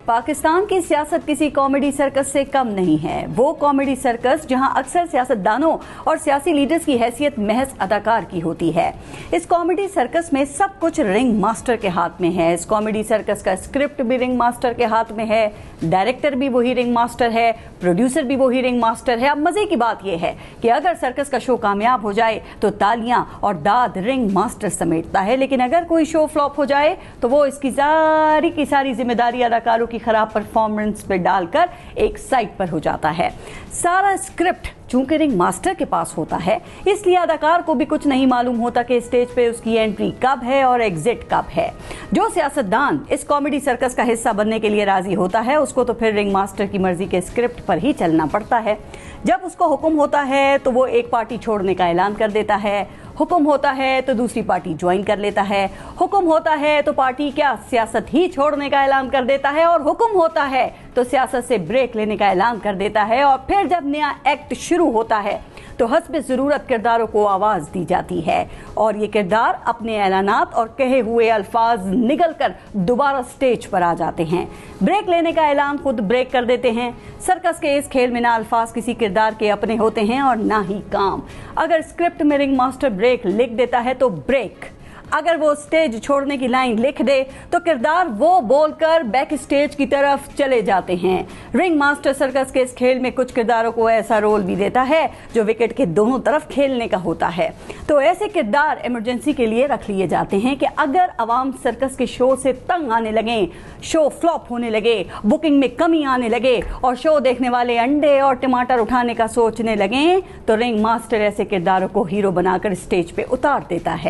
पाकिस्तान की सियासत किसी कॉमेडी सर्कस से कम नहीं है। वो कॉमेडी सर्कस जहां अक्सर सियासतदानों और सियासी लीडर्स की हैसियत महज अदाकार की होती है। इस कॉमेडी सर्कस में सब कुछ रिंग मास्टर के हाथ में है। इस कॉमेडी सर्कस का स्क्रिप्ट भी रिंग मास्टर के हाथ में है, डायरेक्टर भी वही रिंग मास्टर है, प्रोड्यूसर भी वही रिंग मास्टर है। अब मजे की बात यह है कि अगर सर्कस का शो कामयाब हो जाए तो तालियां और दाद रिंग मास्टर समेटता है, लेकिन अगर कोई शो फ्लॉप हो जाए तो वो इसकी सारी की सारी जिम्मेदारी अदाकारों की खराब परफॉर्मेंस पे डालकर एक साइड पर हो जाता है। सारा स्क्रिप्ट चूंकि रिंग मास्टर के पास होता है, इसलिए अदाकार को भी कुछ नहीं मालूम होता कि स्टेज पे उसकी एंट्री कब है और एग्जिट कब है। जो सियासतदान इस कॉमेडी सर्कस का हिस्सा बनने के लिए राजी होता है, उसको तो फिर रिंग मास्टर की मर्जी के स्क्रिप्ट पर ही चलना पड़ता है। जब उसको हुक्म होता है तो वो एक पार्टी छोड़ने का ऐलान कर देता है, हुक्म होता है तो दूसरी पार्टी ज्वाइन कर लेता है, हुक्म होता है तो पार्टी क्या सियासत ही छोड़ने का ऐलान कर देता है, और हुक्म होता है तो सियासत से ब्रेक लेने का ऐलान कर देता है। और फिर जब नया एक्ट शुरू होता है तो हस्बे ज़रूरत किरदारों को आवाज़ दी जाती है और ये किरदार अपने ऐलानात और कहे हुए अल्फाज निगल कर दोबारा स्टेज पर आ जाते हैं। ब्रेक लेने का ऐलान खुद ब्रेक कर देते हैं। सर्कस के इस खेल में ना अल्फाज किसी किरदार के अपने होते हैं और ना ही काम। अगर स्क्रिप्ट में रिंग मास्टर ब्रेक लिख देता है तो ब्रेक, अगर वो स्टेज छोड़ने की लाइन लिख दे तो किरदार वो बोलकर बैक स्टेज की तरफ चले जाते हैं। रिंग मास्टर सर्कस के इस खेल में कुछ किरदारों को ऐसा रोल भी देता है जो विकेट के दोनों तरफ खेलने का होता है। तो ऐसे किरदार इमरजेंसी के लिए रख लिए जाते हैं कि अगर अवाम सर्कस के शो से तंग आने लगे, शो फ्लॉप होने लगे, बुकिंग में कमी आने लगे और शो देखने वाले अंडे और टमाटर उठाने का सोचने लगे, तो रिंग मास्टर ऐसे किरदारों को हीरो बनाकर स्टेज पे उतार देता है।